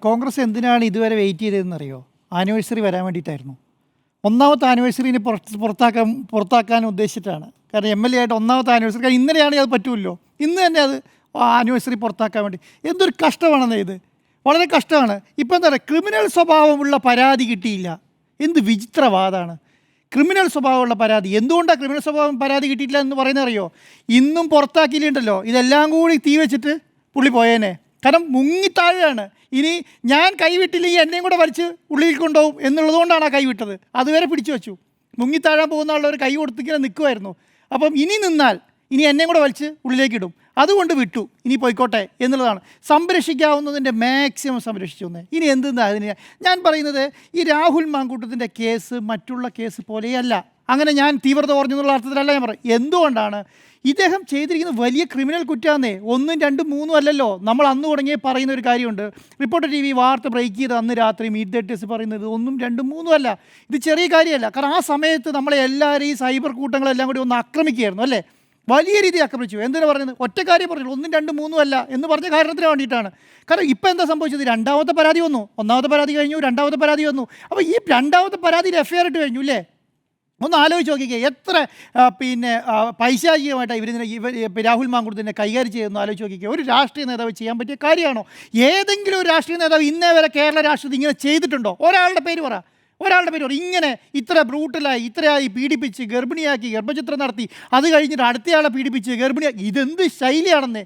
കോൺഗ്രസ് എന്തിനാണ് ഇതുവരെ wait ചെയ്തതെന്നറിയോ? Anniversary വരാൻ വേണ്ടിയിട്ടായിരുന്നു. ഒന്നാമത്തെ ആനിവേഴ്സറിനെ പുറത്താക്കാൻ ഉദ്ദേശിച്ചിട്ടാണ്. കാരണം എം എൽ എ ആയിട്ട് ഒന്നാമത്തെ ആനിവേഴ്സറി, കാരണം ഇന്നലെയാണ് അത് പറ്റുമല്ലോ, ഇന്ന് തന്നെ അത് ആനിവേഴ്സറി പുറത്താക്കാൻ വേണ്ടി. എന്തൊരു കഷ്ടമാണെന്നേ ഇത്, വളരെ കഷ്ടമാണ്. ഇപ്പം എന്താ പറയുക, ക്രിമിനൽ സ്വഭാവമുള്ള പരാതി കിട്ടിയില്ല. എന്ത് വിചിത്രവാദമാണ്! ക്രിമിനൽ സ്വഭാവമുള്ള പരാതി, എന്തുകൊണ്ടാണ് ക്രിമിനൽ സ്വഭാവം പരാതി കിട്ടിയിട്ടില്ല എന്ന് പറയുന്നത് അറിയോ? ഇന്നും പുറത്താക്കിയിട്ടുണ്ടല്ലോ, ഇതെല്ലാം കൂടി തീ വെച്ചിട്ട് പുള്ളി പോയേനെ. കാരണം മുങ്ങിത്താഴെയാണ്. ഇനി ഞാൻ കൈവിട്ടില്ലെങ്കിൽ എന്നെയും കൂടെ വലിച്ച് ഉള്ളിൽ കൊണ്ടുപോകും എന്നുള്ളതുകൊണ്ടാണ് ആ കൈവിട്ടത്. അതുവരെ പിടിച്ചു വെച്ചു. മുങ്ങിത്താഴാൻ പോകുന്ന ആളുടെ ഒരു കൈ കൊടുത്തിങ്ങനെ നിൽക്കുമായിരുന്നു. അപ്പം ഇനി നിന്നാൽ ഇനി എന്നെയും കൂടെ വലിച്ച് ഉള്ളിലേക്കിടും, അതുകൊണ്ട് വിട്ടു, ഇനി പോയിക്കോട്ടെ എന്നുള്ളതാണ്. സംരക്ഷിക്കാവുന്നതിൻ്റെ മാക്സിമം സംരക്ഷിച്ചു വന്നേ. ഇനി എന്തെന്നാ അതിന് ഞാൻ പറയുന്നത്, ഈ രാഹുൽ മാങ്കൂട്ടത്തിൻ്റെ കേസ് മറ്റുള്ള കേസ് പോലെയല്ല. അങ്ങനെ ഞാൻ തീവ്രത കുറഞ്ഞെന്നുള്ള അർത്ഥത്തിലല്ല ഞാൻ പറയും. എന്തുകൊണ്ടാണ് ഇദ്ദേഹം ചെയ്തിരിക്കുന്നത് വലിയ ക്രിമിനൽ കുറ്റമാണെന്നേ. 1, 2, 3 അല്ലല്ലോ. നമ്മൾ അന്ന് തുടങ്ങിയ പറയുന്ന ഒരു കാര്യമുണ്ട്. റിപ്പോർട്ടർ TV വാർത്ത ബ്രേക്ക് ചെയ്ത് അന്ന് രാത്രി മീറ്റ് ദ ടേസ്റ്റ് പറയുന്നത് 1, 2, 3 അല്ല. ഇത് ചെറിയ കാര്യമല്ല. കാരണം ആ സമയത്ത് നമ്മളെ എല്ലാവരെയും സൈബർ കൂട്ടങ്ങളെല്ലാം കൂടി ഒന്ന് ആക്രമിക്കുകയായിരുന്നു, അല്ലേ? വലിയ രീതിയിൽ ആക്രമിച്ചു. എന്തിനാ പറഞ്ഞത്? ഒറ്റ കാര്യം പറഞ്ഞു, 1, 2, 3 അല്ല എന്ന് പറഞ്ഞ കാരണത്തിന് വേണ്ടിയിട്ടാണ്. കാരണം ഇപ്പം എന്താ സംഭവിച്ചത്? രണ്ടാമത്തെ പരാതി വന്നു, ഒന്നാമത്തെ പരാതി കഴിഞ്ഞു, രണ്ടാമത്തെ പരാതി വന്നു. അപ്പോൾ ഈ രണ്ടാമത്തെ പരാതിയിൽ FIR ഇട്ട് കഴിഞ്ഞു, അല്ലേ? ഒന്ന് ആലോചിച്ച് നോക്കിക്കേ, എത്ര പൈശാചികമായിട്ടാണ് ഇവർ രാഹുൽ മാങ്കൂട്ടത്തിനെ കൈകാര്യം ചെയ്യുമെന്ന് ആലോചിച്ച് നോക്കിക്കേ. ഒരു രാഷ്ട്രീയ നേതാവ് ചെയ്യാൻ പറ്റിയ കാര്യമാണോ? ഏതെങ്കിലും ഒരു രാഷ്ട്രീയ നേതാവ് ഇന്നേ വരെ കേരള രാഷ്ട്രീയത്തിൽ ഇങ്ങനെ ചെയ്തിട്ടുണ്ടോ? ഒരാളുടെ പേര് പറ. ഇങ്ങനെ ഇത്ര ബ്രൂട്ടലായി, ഇത്രയായി പീഡിപ്പിച്ച് ഗർഭിണിയാക്കി, ഗർഭചിത്രം നടത്തി, അത് കഴിഞ്ഞിട്ട് അടുത്തയാളെ പീഡിപ്പിച്ച് ഗർഭിണിയാക്കി, ഇതെന്ത് ശൈലിയാണെന്നേ.